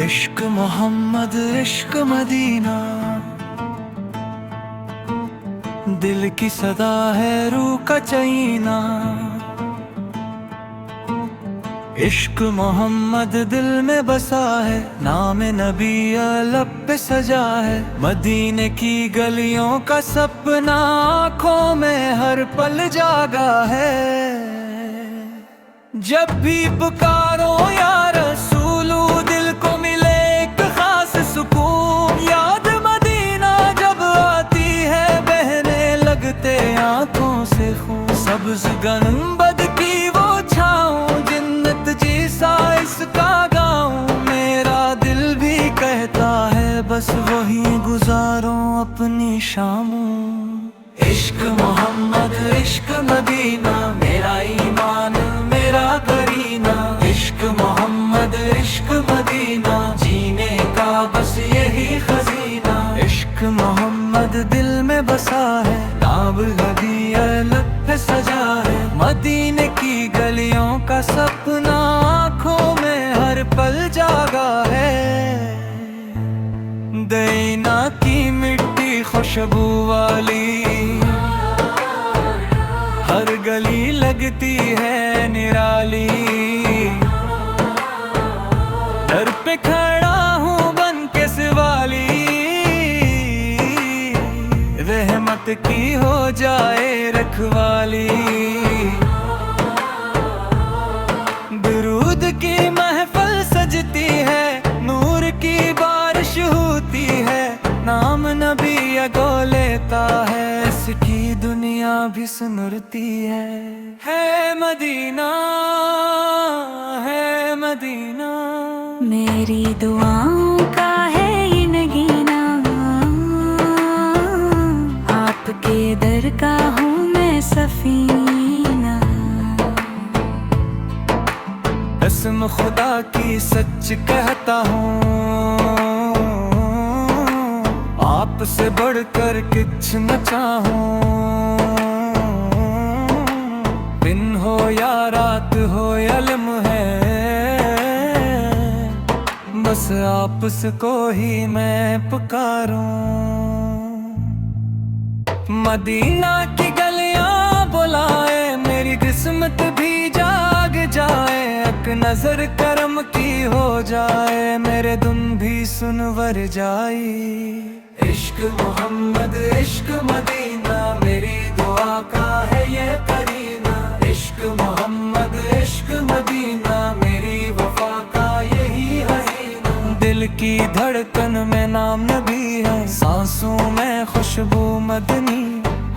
इश्क मोहम्मद इश्क मदीना, दिल की सदा है रूह का चैना। इश्क मोहम्मद दिल में बसा है, नाम नबी लब पे सजा है। मदीने की गलियों का सपना आँखों में हर पल जागा है। जब भी पुकारो या रसूलू, दिल को मिले एक खास सुकून। याद मदीना जब आती है, बहने लगते आंखों से खून। सब्ज गंबद की वो छाऊं, जिन्नत जैसा इसका गाऊं। मेरा दिल भी कहता है बस वही गुजारूं अपनी शामों। इश्क मोहम्मद इश्क मदीना, मेरा ईमान मेरा करीना। इश्क मोहम्मद इश्क मदीना, जीने का बस यही खजीना। इश्क मोहम्मद दिल में बसा है, नाम हदिया लब पे सजा है। मदीने की गलियों का सपना आँखों में हर पल जागा है। दैना की मिट्टी खुशबू वाली, हर गली लगती है निराली। दर पे खड़ा हूँ बन के सवाली, रहमत की हो जाए रखवाली। दुरूद की महफिल सजती है, नूर की बारिश होती है। नाम नबी अगो लेता है, इसकी दुनिया भी सुनरती है मदीना, है मदीना। मेरी दुआओं का है ये नगीना, आपके दर का हूँ मैं सफीना। कसम खुदा की सच कहता हूँ, आपसे बढ़कर कुछ न चाहूं। दिन हो या रात हो इल्म है, बस आपसे को ही मैं पुकारूं। मदीना की गलियां बुलाए, मेरी किस्मत भी जाग जाए। एक नजर करम की हो जाए, मेरे दुन भी सुनवर जाए। इश्क मोहम्मद इश्क मदीना, मेरी दुआ का है ये करीना। इश्क मोहम्मद इश्क मदीना, मेरी वफा का यही हसीना। दिल की धड़कन में नाम नबी है, सांसों में खुशबू मदनी।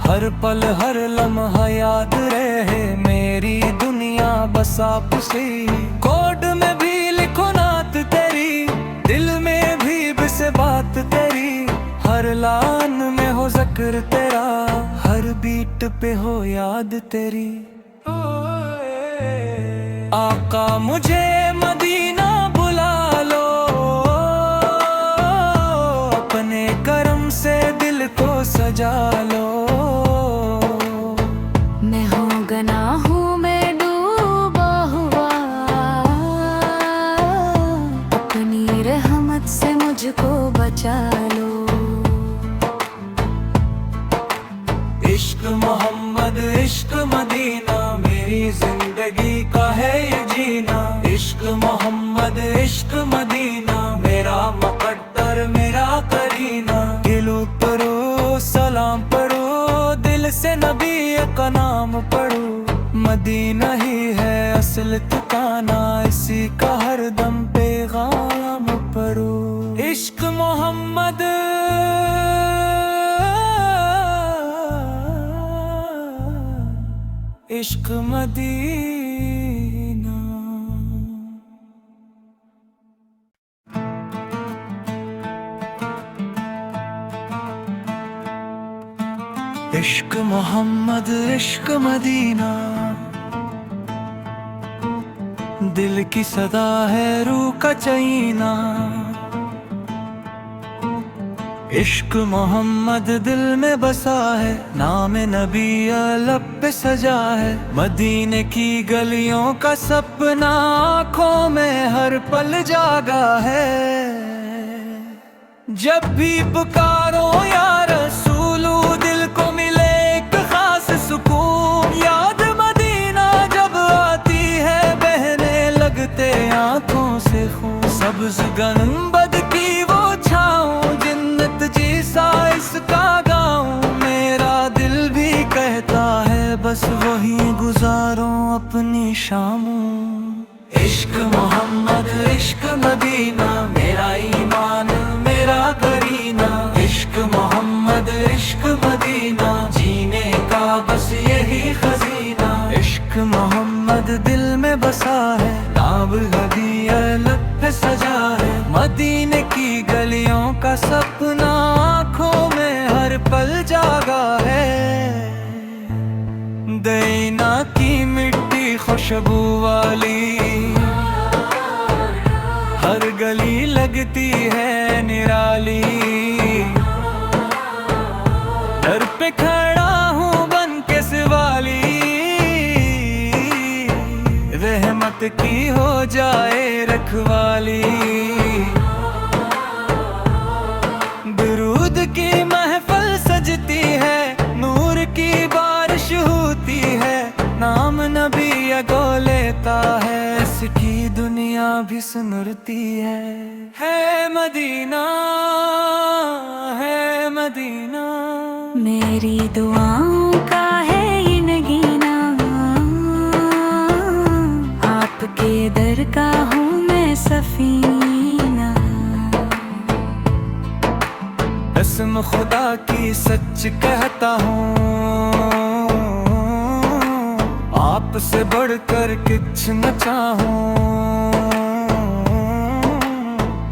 हर पल हर लम्हा याद रहे, मेरी दुनिया बस आपसे। कोड में भी लिखो नात तेरी, दिल में भी बसे बात तेरी। हर लान में हो जिक्र तेरा, हर बीट पे हो याद तेरी। आका मुझे मदीना बुला लो, अपने करम से दिल को सजा लो। मैं हूँ गुनाहों में डूबा हुआ, अपनी रहमत से मुझको बचा लो। इश्क मोहम्मद इश्क मदीना, मेरी जिंदगी का है ये जीना। इश्क मोहम्मद इश्क मदीना, मेरा मुकद्दर मेरा करीना। गिलो पढ़ो सलाम पढ़ो, दिल से नबी का नाम पढ़ो। मदीना ही है असल ठिकाना, इसी का हर दम पैगाम पढ़ो। इश्क मोहम्मद इश्क मदीना। इश्क मोहम्मद इश्क मदीना, दिल की सदा है रूह का चैना। इश्क मोहम्मद दिल में बसा है, नाम नबी लब पे सजा है। मदीने की गलियों का सपना आँखों में हर पल जागा है। जब भी पुकारो या रसूलू दिल को मिले एक खास सुकून। याद मदीना जब आती है बहने लगते आँखों से खून। सब्ज गंबद की वो छाँव जिन्नत जैसा इसका गाँव। मेरा दिल भी कहता है बस वहीं गुजारो अपनी शामों। इश्क मोहम्मद इश्क मदीना मेरा ईमान मेरा करीना। इश्क मोहम्मद इश्क मदीना जीने का बस यही खजीना। इश्क मोहम्मद दिल में बसा है, नाम नबी लब पे सजा है। मदीने की गलियों का सपना आँखों में हर पल जागा है। देना की मिट्टी खुशबू वाली हर गली लगती है निराली। दर पे खड़ा हूँ बन के सवाली। रहमत की हो जाए रखवाली। दुरूद की महफिल सजती है, नूर की बारिश होती है। नाम नबी अगो लेता है, इसकी दुनिया भी सुनरती है मदीना है मदीना। मेरी दुआओं का है ये नगीना। आपके दर का हूँ मैं सफीना। कसम खुदा की सच कहता हूँ, आपसे बढ़कर कुछ न चाहूं।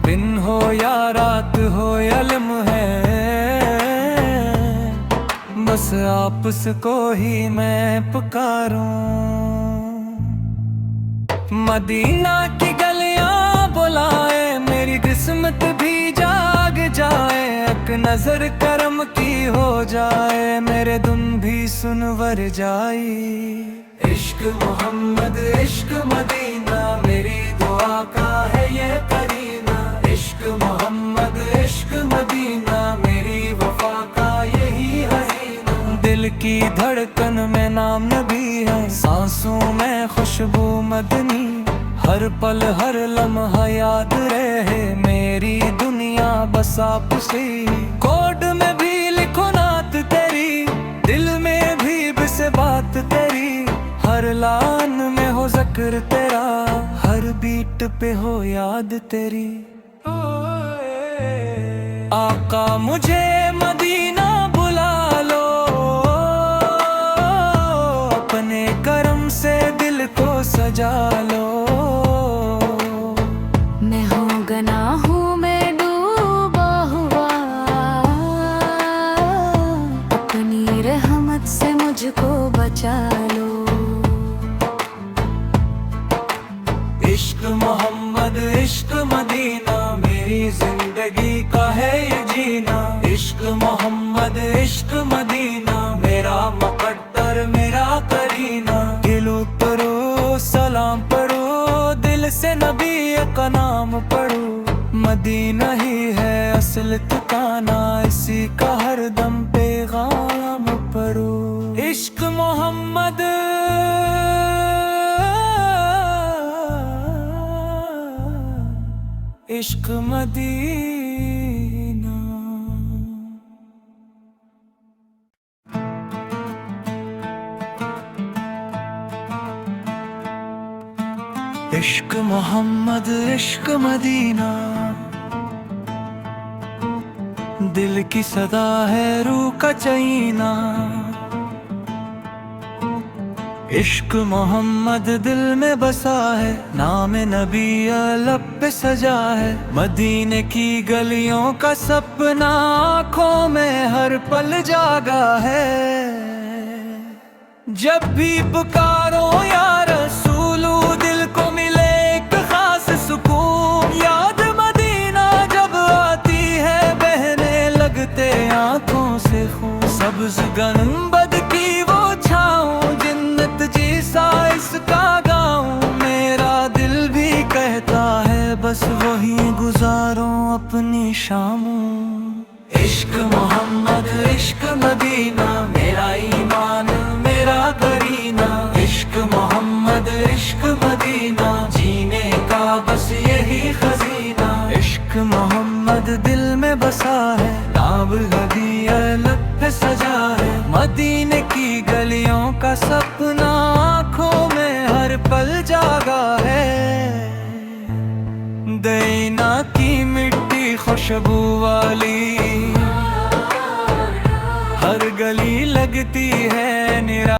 दिन हो या रात हो इल्म है, बस आपको ही मैं पुकारूं। मदीना की गलियां बुलाए, मेरी किस्मत भी जाग जाए। एक नजर करम की हो जाए, मेरे दुम भी सुनवर जाए। इश्क मोहम्मद इश्क मदीना मेरी दुआ का है ये करीना। इश्क मोहम्मद इश्क मदीना मेरी वफा का यही हसीना। दिल की धड़कन में नाम नबी है, सांसों में खुशबू मदनी। हर पल हर लम्हा याद रहे, मेरी दुनिया बस आपसे। कोड में भी लिखो नात तेरी, दिल में भी बस बात तेरी। हर लान में हो जिक्र तेरा, हर बीट पे हो याद तेरी। आका मुझे मदीना बुला लो, अपने करम से दिल को सजा लो। मैं हूँ गुनाहों में डूबा हुआ, अपनी रहमत से मुझको बचा लो। इश्क मोहम्मद इश्क मदीना मेरी जिंदगी का है ये जीना। इश्क मोहम्मद इश्क मदीना मेरा मुकद्दर मेरा करीना। गिलो करो सलाम पढ़ो, दिल से नबी का नाम पढ़ो। मदीना ही है असल ठिकाना, इसी का हर दम पैगाम पढ़ो। इश्क मोहम्मद इश्क मदीना। इश्क मोहम्मद इश्क मदीना, दिल की सदा है रूह का चैना। इश्क मोहम्मद दिल में बसा है, नाम नबी लब पे सजा है। मदीने की गलियों का सपना आँखों में हर पल जागा है। जब भी पुकारो या रसूलू दिल को मिले एक खास सुकून। याद मदीना जब आती है बहने लग गंबद की वो छाऊं, जिन्नत जैसा इसका गाऊं। मेरा दिल भी कहता है बस वही गुजारूं अपनी शामों। इश्क मोहम्मद इश्क मदीना, मेरा ईमान मेरा करीना। इश्क मोहम्मद इश्क मदीना, जीने का बस यही खजीना। इश्क मोहम्मद दिल में बसा है, नाम हदिया लब पे सजा है। मदीने की गलियों का सपना आँखों में हर पल जागा है। देना की मिट्टी खुशबू वाली, हर गली लगती है निरा।